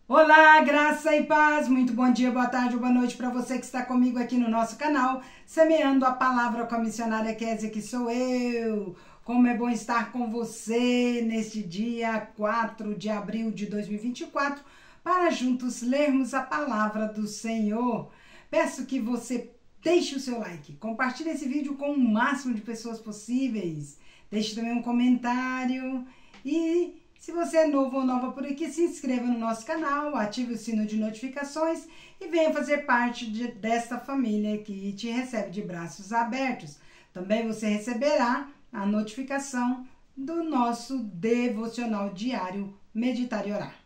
Olá, graça e paz, muito bom dia, boa tarde ou boa noite para você que está comigo aqui no nosso canal, semeando a palavra com a missionária Kézia, que sou eu. Como é bom estar com você neste dia 4 de abril de 2024, para juntos lermos a palavra do Senhor. Peço que você deixe o seu like, compartilhe esse vídeo com o máximo de pessoas possíveis, deixe também um comentário e... se você é novo ou nova por aqui, se inscreva no nosso canal, ative o sino de notificações e venha fazer parte desta família que te recebe de braços abertos. Também você receberá a notificação do nosso devocional diário Meditar e Orar.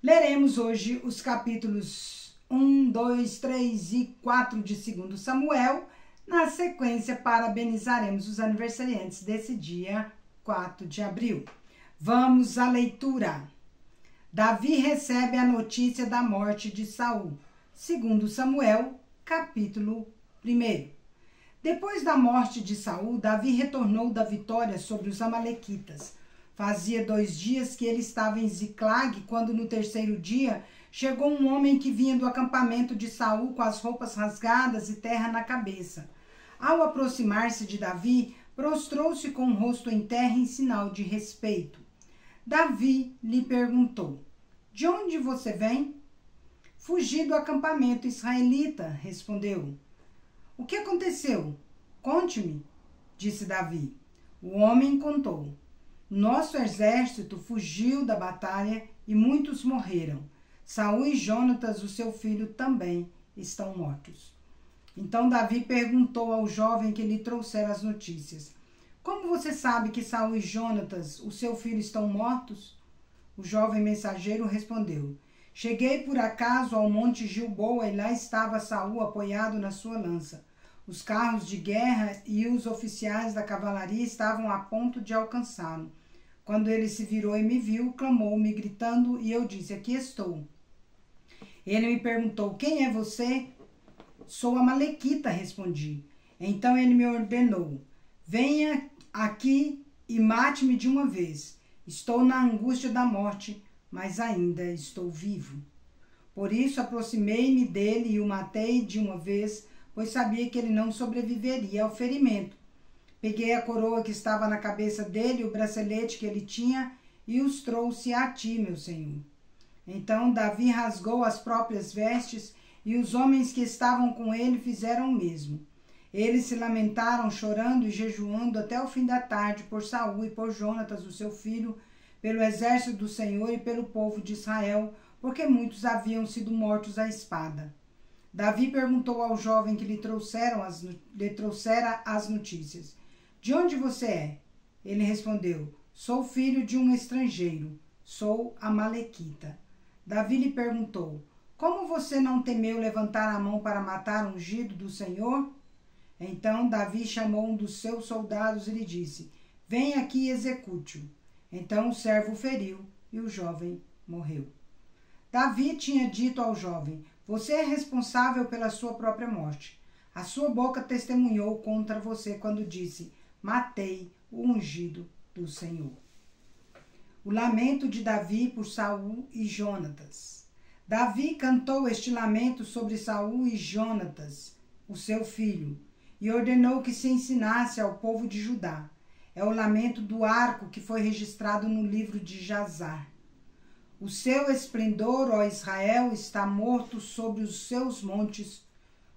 Leremos hoje os capítulos 1, 2, 3 e 4 de 2 Samuel. Na sequência, parabenizaremos os aniversariantes desse dia 4 de abril. Vamos à leitura. Davi recebe a notícia da morte de Saul. 2 Samuel, capítulo 1. Depois da morte de Saul, Davi retornou da vitória sobre os amalequitas. Fazia 2 dias que ele estava em Ziclag, quando no terceiro dia chegou um homem que vinha do acampamento de Saul com as roupas rasgadas e terra na cabeça. Ao aproximar-se de Davi, prostrou-se com o rosto em terra em sinal de respeito. Davi lhe perguntou: de onde você vem? Fugi do acampamento israelita, respondeu. O que aconteceu? Conte-me, disse Davi. O homem contou. Nosso exército fugiu da batalha e muitos morreram. Saul e Jonatas, o seu filho, também estão mortos. Então Davi perguntou ao jovem que lhe trouxera as notícias: como você sabe que Saul e Jonatas, o seu filho, estão mortos? O jovem mensageiro respondeu: cheguei por acaso ao monte Gilboa e lá estava Saul apoiado na sua lança. Os carros de guerra e os oficiais da cavalaria estavam a ponto de alcançá-lo. Quando ele se virou e me viu, clamou-me gritando e eu disse: aqui estou. Ele me perguntou: quem é você? Sou amalequita, respondi. Então ele me ordenou: venha aqui e mate-me de uma vez. Estou na angústia da morte, mas ainda estou vivo. Por isso aproximei-me dele e o matei de uma vez, pois sabia que ele não sobreviveria ao ferimento. Peguei a coroa que estava na cabeça dele e o bracelete que ele tinha e os trouxe a ti, meu senhor. Então Davi rasgou as próprias vestes e os homens que estavam com ele fizeram o mesmo. Eles se lamentaram, chorando e jejuando até o fim da tarde por Saul e por Jonatas, o seu filho, pelo exército do Senhor e pelo povo de Israel, porque muitos haviam sido mortos à espada. Davi perguntou ao jovem que lhe trouxera as notícias: de onde você é? Ele respondeu: sou filho de um estrangeiro, sou amalequita. Davi lhe perguntou: como você não temeu levantar a mão para matar o ungido do Senhor? Então Davi chamou um dos seus soldados e lhe disse: venha aqui e execute-o. Então o servo o feriu e o jovem morreu. Davi tinha dito ao jovem: você é responsável pela sua própria morte. A sua boca testemunhou contra você quando disse: matei o ungido do Senhor. O lamento de Davi por Saul e Jonatas. Davi cantou este lamento sobre Saul e Jonatas, o seu filho, e ordenou que se ensinasse ao povo de Judá. É o lamento do arco que foi registrado no livro de Jazar. O seu esplendor, ó Israel, está morto sobre os seus montes,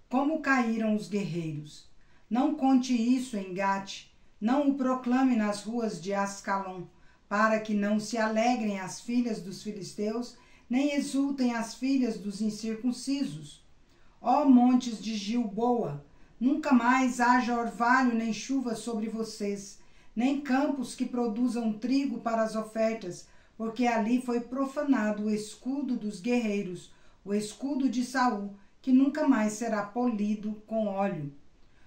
como caíram os guerreiros. Não conte isso em Gate, não o proclame nas ruas de Ascalon, para que não se alegrem as filhas dos filisteus, nem exultem as filhas dos incircuncisos. Ó montes de Gilboa, nunca mais haja orvalho nem chuva sobre vocês, nem campos que produzam trigo para as ofertas, porque ali foi profanado o escudo dos guerreiros, o escudo de Saul, que nunca mais será polido com óleo.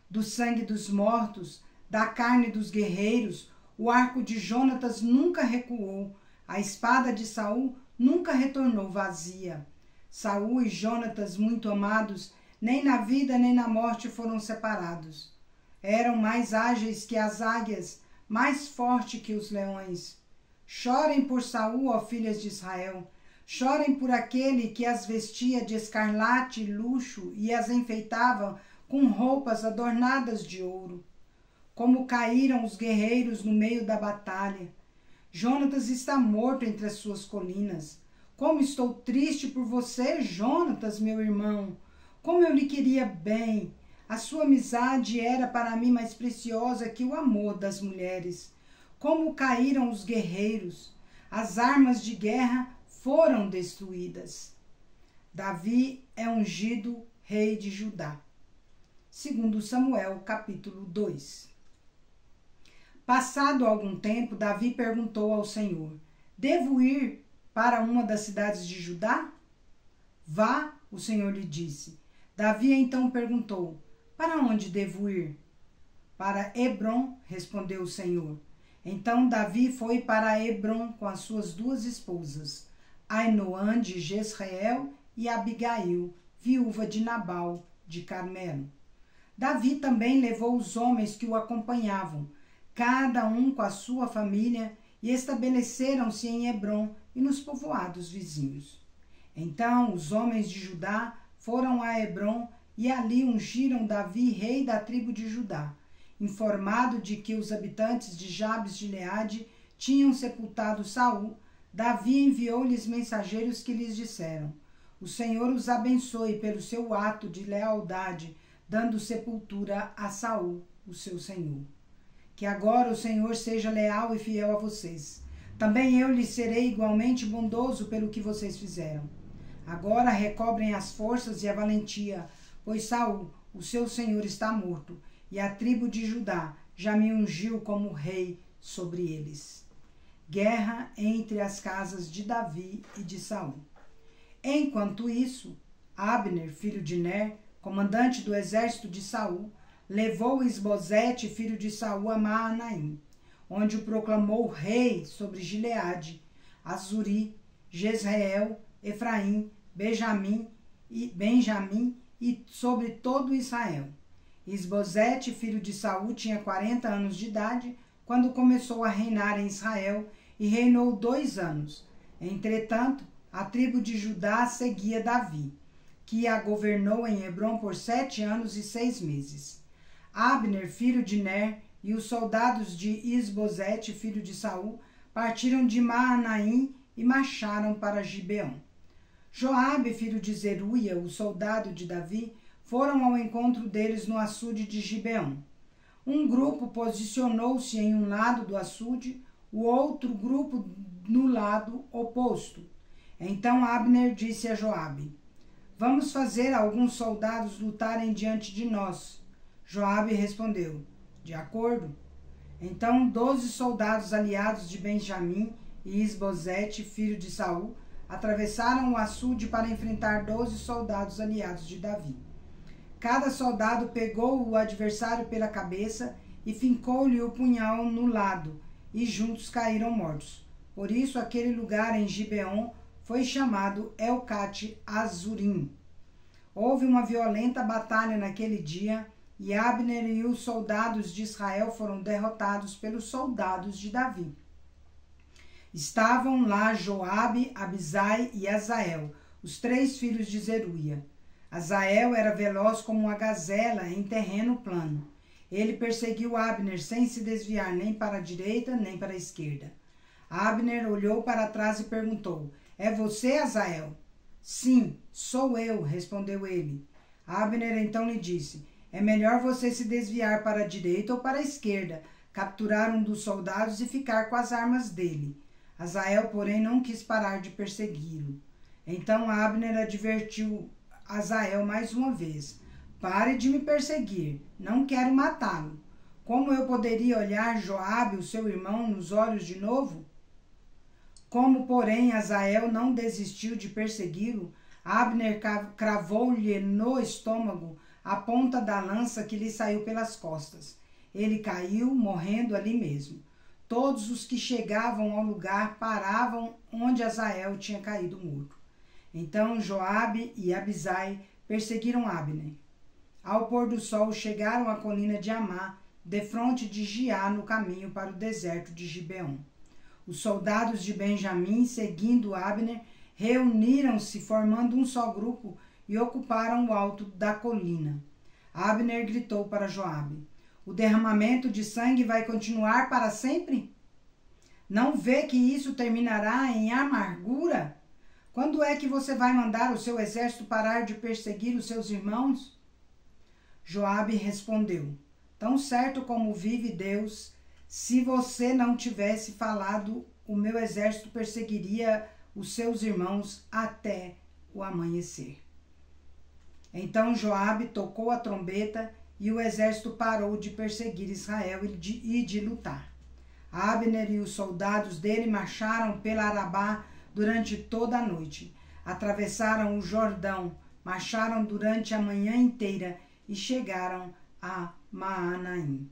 Do sangue dos mortos, da carne dos guerreiros, o arco de Jonatas nunca recuou, a espada de Saul nunca retornou vazia. Saul e Jonatas, muito amados, nem na vida nem na morte foram separados. Eram mais ágeis que as águias, mais fortes que os leões. Chorem por Saul, ó filhas de Israel. Chorem por aquele que as vestia de escarlate e luxo e as enfeitava com roupas adornadas de ouro. Como caíram os guerreiros no meio da batalha. Jonatas está morto entre as suas colinas. Como estou triste por você, Jonatas, meu irmão. Como eu lhe queria bem. A sua amizade era para mim mais preciosa que o amor das mulheres. Como caíram os guerreiros. As armas de guerra foram destruídas. Davi é ungido rei de Judá. 2 Samuel, capítulo 2. Passado algum tempo, Davi perguntou ao Senhor: devo ir para uma das cidades de Judá? Vá, o Senhor lhe disse. Davi então perguntou: para onde devo ir? Para Hebrom, respondeu o Senhor. Então Davi foi para Hebrom com as suas duas esposas, Ainoã de Jezreel e Abigail, viúva de Nabal de Carmelo. Davi também levou os homens que o acompanhavam, cada um com a sua família, e estabeleceram-se em Hebrom e nos povoados vizinhos. Então os homens de Judá foram a Hebrom e ali ungiram Davi rei da tribo de Judá, informado de que os habitantes de Jabes de Gileade tinham sepultado Saul. Davi enviou-lhes mensageiros que lhes disseram: o Senhor os abençoe pelo seu ato de lealdade, dando sepultura a Saul, o seu senhor. Que agora o Senhor seja leal e fiel a vocês. Também eu lhes serei igualmente bondoso pelo que vocês fizeram. Agora recobrem as forças e a valentia, pois Saul, o seu senhor, está morto, e a tribo de Judá já me ungiu como rei sobre eles. Guerra entre as casas de Davi e de Saul. Enquanto isso, Abner, filho de Ner, comandante do exército de Saul, levou Isbosete, filho de Saul, a Maanaim, onde o proclamou rei sobre Gileade, Azuri, Jezreel, Efraim, Benjamim e sobre todo Israel. Isbosete, filho de Saul, tinha 40 anos de idade quando começou a reinar em Israel e reinou 2 anos. Entretanto, a tribo de Judá seguia Davi, que a governou em Hebrom por 7 anos e 6 meses. Abner, filho de Ner, e os soldados de Isbosete, filho de Saul, partiram de Maanaim e marcharam para Gibeon. Joabe, filho de Zeruia, o soldado de Davi, foram ao encontro deles no açude de Gibeon. Um grupo posicionou-se em um lado do açude, o outro grupo no lado oposto. Então Abner disse a Joabe: vamos fazer alguns soldados lutarem diante de nós. Joabe respondeu: de acordo. Então 12 soldados aliados de Benjamim e Isbosete, filho de Saul, atravessaram o açude para enfrentar 12 soldados aliados de Davi. Cada soldado pegou o adversário pela cabeça e fincou-lhe o punhal no lado, e juntos caíram mortos. Por isso aquele lugar em Gibeon foi chamado Elcate Azurim. Houve uma violenta batalha naquele dia, e Abner e os soldados de Israel foram derrotados pelos soldados de Davi. Estavam lá Joabe, Abisai e Azael, os 3 filhos de Zeruia. Azael era veloz como uma gazela em terreno plano. Ele perseguiu Abner sem se desviar nem para a direita nem para a esquerda. Abner olhou para trás e perguntou: é você, Azael? Sim, sou eu, respondeu ele. Abner então lhe disse: é melhor você se desviar para a direita ou para a esquerda, capturar um dos soldados e ficar com as armas dele. Azael, porém, não quis parar de persegui-lo. Então Abner advertiu Azael mais uma vez: pare de me perseguir, não quero matá-lo. Como eu poderia olhar Joabe, o seu irmão, nos olhos de novo? Como, porém, Azael não desistiu de persegui-lo, Abner cravou-lhe no estômago a ponta da lança que lhe saiu pelas costas. Ele caiu, morrendo ali mesmo. Todos os que chegavam ao lugar paravam onde Azael tinha caído morto. Então Joabe e Abisai perseguiram Abner. Ao pôr do sol chegaram à colina de Amá, defronte de Giá, no caminho para o deserto de Gibeon. Os soldados de Benjamim, seguindo Abner, reuniram-se formando um só grupo e ocuparam o alto da colina. Abner gritou para Joabe: o derramamento de sangue vai continuar para sempre? Não vê que isso terminará em amargura? Quando é que você vai mandar o seu exército parar de perseguir os seus irmãos? Joabe respondeu: tão certo como vive Deus, se você não tivesse falado, o meu exército perseguiria os seus irmãos até o amanhecer. Então Joabe tocou a trombeta e o exército parou de perseguir Israel e de lutar. Abner e os soldados dele marcharam pela Arabá durante toda a noite. Atravessaram o Jordão, marcharam durante a manhã inteira e chegaram a Maanaim.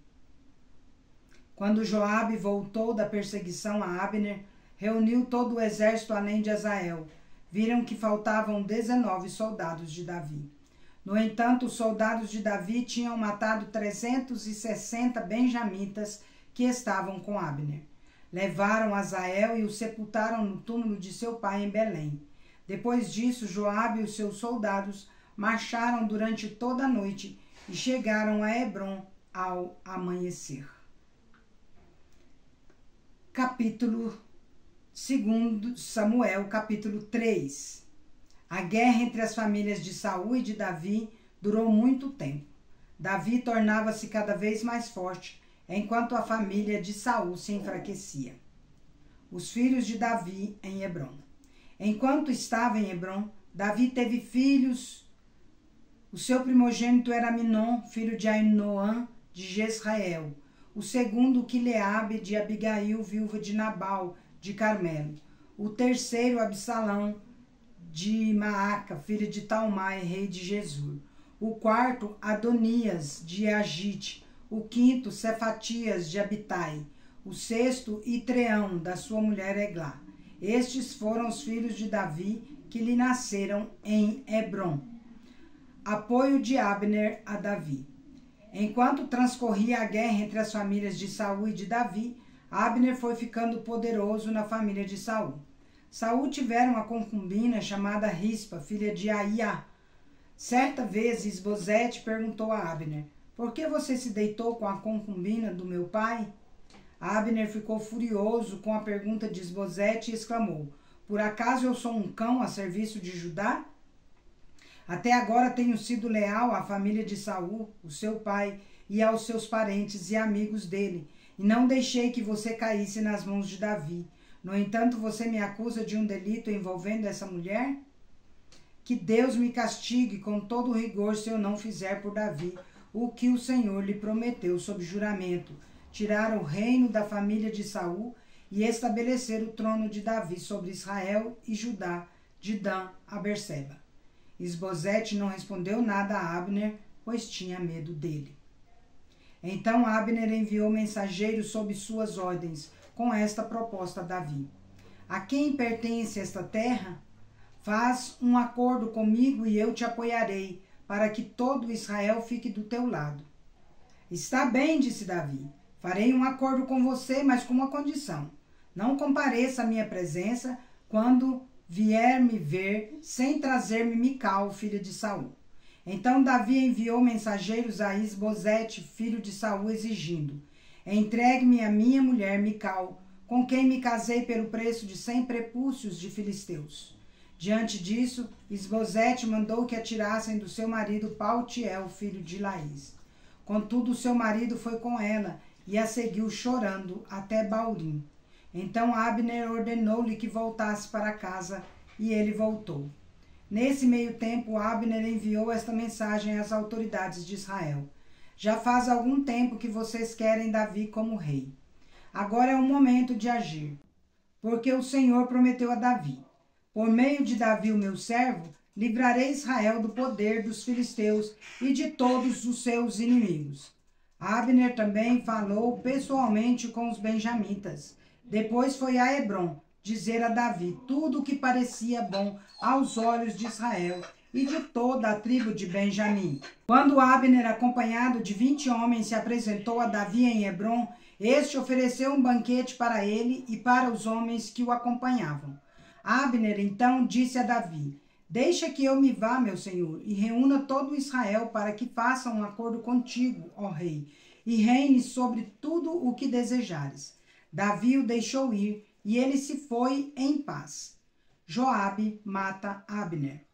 Quando Joabe voltou da perseguição a Abner, reuniu todo o exército além de Azael. Viram que faltavam 19 soldados de Davi. No entanto, os soldados de Davi tinham matado 360 benjamitas que estavam com Abner. Levaram Azael e o sepultaram no túmulo de seu pai em Belém. Depois disso, Joabe e os seus soldados marcharam durante toda a noite e chegaram a Hebrom ao amanhecer. Capítulo 2 Samuel, capítulo 3. A guerra entre as famílias de Saul e de Davi durou muito tempo. Davi tornava-se cada vez mais forte, enquanto a família de Saul se enfraquecia. Os filhos de Davi em Hebrom. Enquanto estava em Hebrom, Davi teve filhos. O seu primogênito era Minom, filho de Ainoã de Jezreel. O segundo, Quileabe, de Abigail, viúva de Nabal, de Carmelo. O terceiro, Absalão, de Maaca, filho de Talmai, rei de Gesur. O quarto, Adonias, de Agite. O quinto, Cefatias, de Abitai. O sexto, Itreão, da sua mulher Eglá. Estes foram os filhos de Davi que lhe nasceram em Hebrom. Apoio de Abner a Davi. Enquanto transcorria a guerra entre as famílias de Saul e de Davi, Abner foi ficando poderoso na família de Saul. Saul tivera uma concubina chamada Rispa, filha de Aiá. Certa vez, Isbosete perguntou a Abner: por que você se deitou com a concubina do meu pai? Abner ficou furioso com a pergunta de Isbosete e exclamou: por acaso eu sou um cão a serviço de Judá? Até agora tenho sido leal à família de Saul, o seu pai, e aos seus parentes e amigos dele, e não deixei que você caísse nas mãos de Davi. No entanto, você me acusa de um delito envolvendo essa mulher? Que Deus me castigue com todo o rigor se eu não fizer por Davi o que o Senhor lhe prometeu sob juramento, tirar o reino da família de Saul e estabelecer o trono de Davi sobre Israel e Judá, de Dan a Berseba. Isbosete não respondeu nada a Abner, pois tinha medo dele. Então Abner enviou mensageiros sob suas ordens, com esta proposta a Davi: a quem pertence esta terra? Faz um acordo comigo e eu te apoiarei, para que todo Israel fique do teu lado. Está bem, disse Davi. Farei um acordo com você, mas com uma condição: não compareça à minha presença quando vier me ver sem trazer-me Mical, filha de Saul. Então Davi enviou mensageiros a Isbosete, filho de Saul, exigindo: entregue-me a minha mulher Mical, com quem me casei pelo preço de 100 prepúcios de filisteus. Diante disso, Isbosete mandou que atirassem do seu marido Paltiel, filho de Laís. Contudo, seu marido foi com ela e a seguiu chorando até Baurim. Então Abner ordenou-lhe que voltasse para casa, e ele voltou. Nesse meio tempo, Abner enviou esta mensagem às autoridades de Israel: já faz algum tempo que vocês querem Davi como rei. Agora é o momento de agir, porque o Senhor prometeu a Davi: por meio de Davi, o meu servo, livrarei Israel do poder dos filisteus e de todos os seus inimigos. Abner também falou pessoalmente com os benjamitas. Depois foi a Hebrom dizer a Davi tudo o que parecia bom aos olhos de Israel e de toda a tribo de Benjamim. Quando Abner, acompanhado de 20 homens, se apresentou a Davi em Hebrom, este ofereceu um banquete para ele e para os homens que o acompanhavam. Abner então disse a Davi: deixa que eu me vá, meu senhor, e reúna todo Israel para que faça um acordo contigo, ó rei, e reine sobre tudo o que desejares. Davi o deixou ir, e ele se foi em paz. Joabe mata Abner.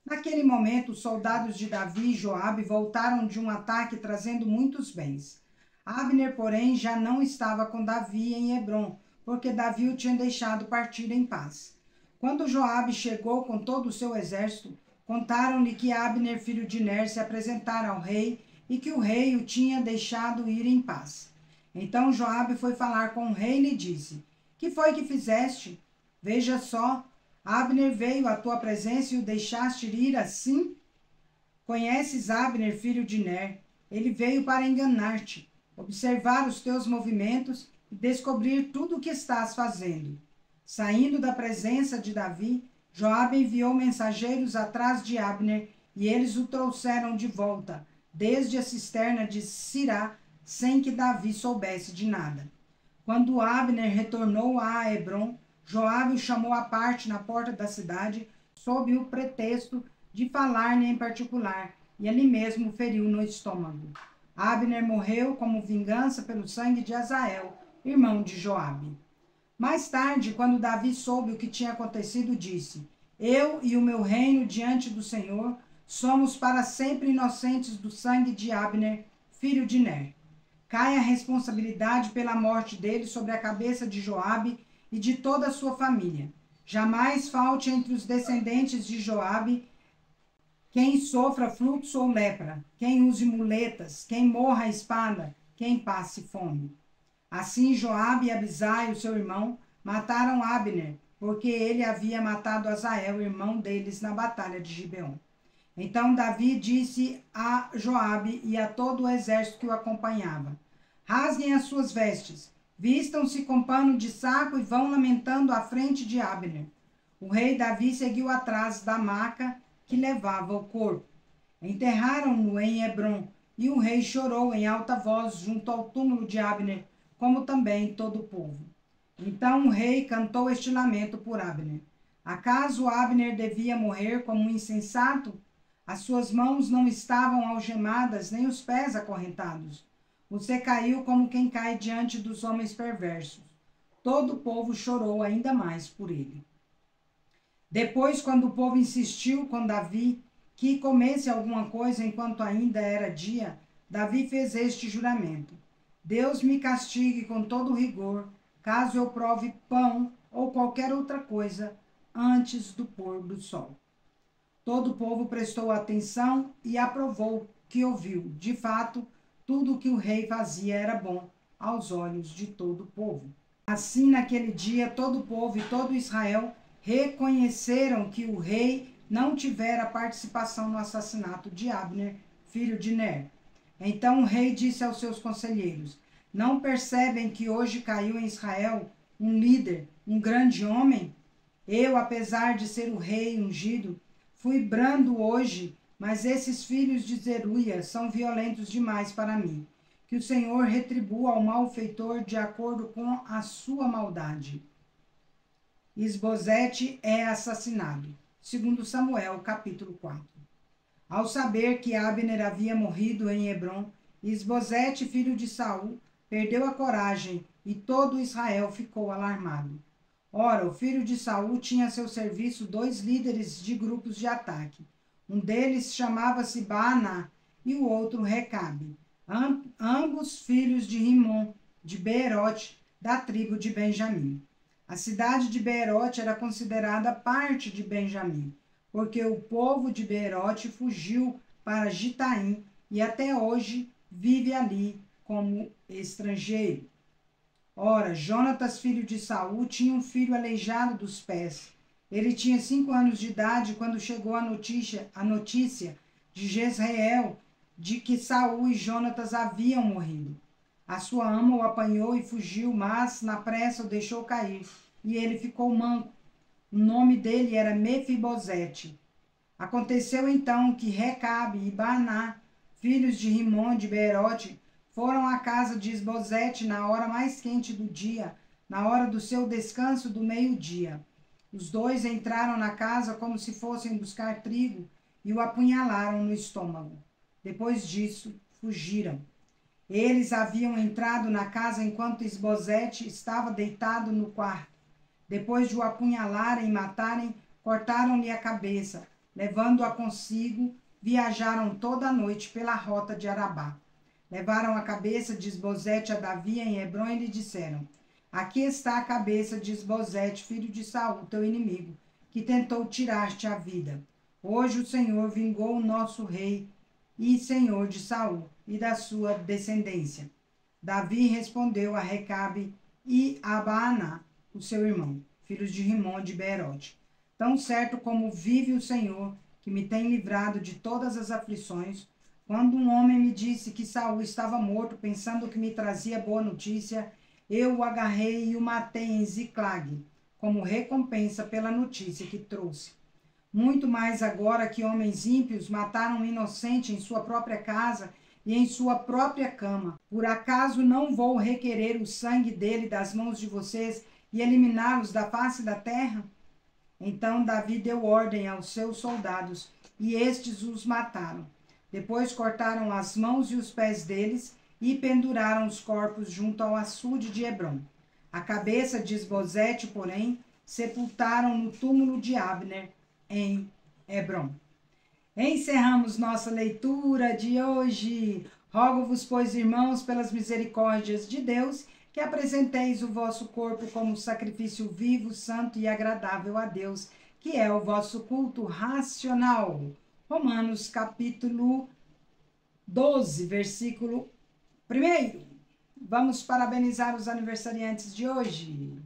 Naquele momento, os soldados de Davi e Joabe voltaram de um ataque trazendo muitos bens. Abner, porém, já não estava com Davi em Hebrom, porque Davi o tinha deixado partir em paz. Quando Joabe chegou com todo o seu exército, contaram-lhe que Abner, filho de Ner, se apresentara ao rei e que o rei o tinha deixado ir em paz. Então Joabe foi falar com o rei e lhe disse: que foi que fizeste? Veja só, Abner veio à tua presença e o deixaste ir assim? Conheces Abner, filho de Ner? Ele veio para enganar-te, observar os teus movimentos e descobrir tudo o que estás fazendo. Saindo da presença de Davi, Joabe enviou mensageiros atrás de Abner e eles o trouxeram de volta, desde a cisterna de Sirá, sem que Davi soubesse de nada. Quando Abner retornou a Hebrom, Joabe o chamou à parte na porta da cidade, sob o pretexto de falar-lhe em particular, e ali mesmo o feriu no estômago. Abner morreu como vingança pelo sangue de Asael, irmão de Joabe. Mais tarde, quando Davi soube o que tinha acontecido, disse: eu e o meu reino diante do Senhor somos para sempre inocentes do sangue de Abner, filho de Ner. Cai a responsabilidade pela morte dele sobre a cabeça de Joabe e de toda a sua família. Jamais falte entre os descendentes de Joabe quem sofra fluxo ou lepra, quem use muletas, quem morra a espada, quem passe fome. Assim Joabe e Abisai, o seu irmão, mataram Abner, porque ele havia matado Asael, irmão deles, na batalha de Gibeon. Então Davi disse a Joabe e a todo o exército que o acompanhava: rasguem as suas vestes, vistam-se com pano de saco e vão lamentando à frente de Abner. O rei Davi seguiu atrás da maca que levava o corpo. Enterraram-no em Hebrom, e o rei chorou em alta voz junto ao túmulo de Abner, como também todo o povo. Então o rei cantou este lamento por Abner: acaso Abner devia morrer como um insensato? As suas mãos não estavam algemadas, nem os pés acorrentados. Você caiu como quem cai diante dos homens perversos. Todo o povo chorou ainda mais por ele. Depois, quando o povo insistiu com Davi que comesse alguma coisa enquanto ainda era dia, Davi fez este juramento: Deus me castigue com todo rigor, caso eu prove pão ou qualquer outra coisa antes do pôr do sol. Todo o povo prestou atenção e aprovou que ouviu. De fato, tudo o que o rei fazia era bom aos olhos de todo o povo. Assim, naquele dia, todo o povo e todo Israel reconheceram que o rei não tivera participação no assassinato de Abner, filho de Ner. Então o rei disse aos seus conselheiros: não percebem que hoje caiu em Israel um líder, um grande homem? Eu, apesar de ser o rei ungido, fui brando hoje, mas esses filhos de Zeruia são violentos demais para mim. Que o Senhor retribua ao malfeitor de acordo com a sua maldade. Isbosete é assassinado. 2 Samuel, capítulo 4. Ao saber que Abner havia morrido em Hebrom, Isbosete, filho de Saul, perdeu a coragem e todo Israel ficou alarmado. Ora, o filho de Saul tinha a seu serviço 2 líderes de grupos de ataque. Um deles chamava-se Baaná e o outro Recabe, ambos filhos de Rimon, de Beerote, da tribo de Benjamim. A cidade de Beerote era considerada parte de Benjamim, porque o povo de Beerote fugiu para Gitaim e até hoje vive ali como estrangeiro. Ora, Jonatas, filho de Saul, tinha um filho aleijado dos pés. Ele tinha 5 anos de idade quando chegou a notícia de Jezreel de que Saul e Jonatas haviam morrido. A sua ama o apanhou e fugiu, mas na pressa o deixou cair, e ele ficou manco. O nome dele era Mefibosete. Aconteceu então que Recabe e Baaná, filhos de Rimon de Beerote, foram à casa de Isbosete na hora mais quente do dia, na hora do seu descanso do meio-dia. Os dois entraram na casa como se fossem buscar trigo e o apunhalaram no estômago. Depois disso, fugiram. Eles haviam entrado na casa enquanto Isbosete estava deitado no quarto. Depois de o apunhalarem e matarem, cortaram-lhe a cabeça. Levando-a consigo, viajaram toda a noite pela rota de Arabá. Levaram a cabeça de Isbosete a Davi em Hebrom e lhe disseram: Aqui está a cabeça de Isbosete, filho de Saul, teu inimigo, que tentou tirar-te a vida. Hoje o Senhor vingou o nosso rei e senhor de Saul e da sua descendência. Davi respondeu a Recabe e a Baaná, o seu irmão, filhos de Rimom de Beerote: Tão certo como vive o Senhor, que me tem livrado de todas as aflições, quando um homem me disse que Saul estava morto, pensando que me trazia boa notícia, eu o agarrei e o matei em Ziclag, como recompensa pela notícia que trouxe. Muito mais agora que homens ímpios mataram um inocente em sua própria casa e em sua própria cama. Por acaso não vou requerer o sangue dele das mãos de vocês e eliminá-los da face da terra? Então Davi deu ordem aos seus soldados, e estes os mataram. Depois cortaram as mãos e os pés deles e penduraram os corpos junto ao açude de Hebrom. A cabeça de Isbosete, porém, sepultaram no túmulo de Abner, em Hebrom. Encerramos nossa leitura de hoje. Rogo-vos, pois, irmãos, pelas misericórdias de Deus, que apresenteis o vosso corpo como sacrifício vivo, santo e agradável a Deus, que é o vosso culto racional. Romanos capítulo 12, versículo 1. Vamos parabenizar os aniversariantes de hoje.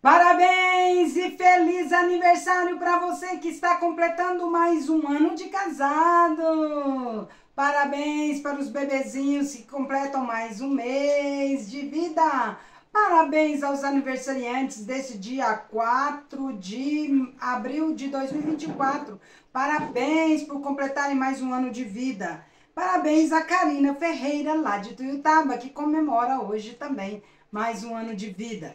Parabéns e feliz aniversário para você que está completando mais um ano de casado. Parabéns para os bebezinhos que completam mais um mês de vida. Parabéns aos aniversariantes desse dia 4 de abril de 2024. Parabéns por completarem mais um ano de vida. Parabéns a Karina Ferreira, lá de Tuiutaba, que comemora hoje também mais um ano de vida.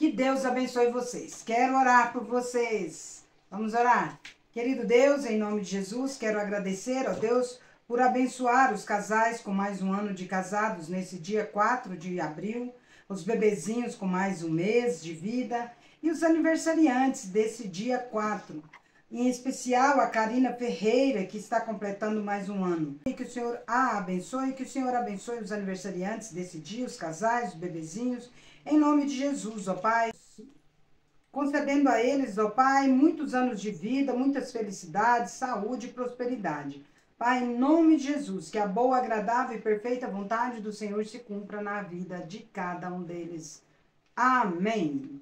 Que Deus abençoe vocês. Quero orar por vocês. Vamos orar. Querido Deus, em nome de Jesus, quero agradecer a Deus por abençoar os casais com mais um ano de casados nesse dia 4 de abril, os bebezinhos com mais um mês de vida e os aniversariantes desse dia 4. Em especial a Karina Ferreira, que está completando mais um ano. E que o Senhor a abençoe, que o Senhor abençoe os aniversariantes desse dia, os casais, os bebezinhos, em nome de Jesus, ó Pai, concedendo a eles, ó Pai, muitos anos de vida, muitas felicidades, saúde e prosperidade. Pai, em nome de Jesus, que a boa, agradável e perfeita vontade do Senhor se cumpra na vida de cada um deles. Amém.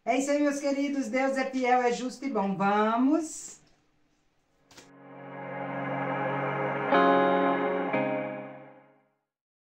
É isso aí, meus queridos. Deus é fiel, é justo e bom. Vamos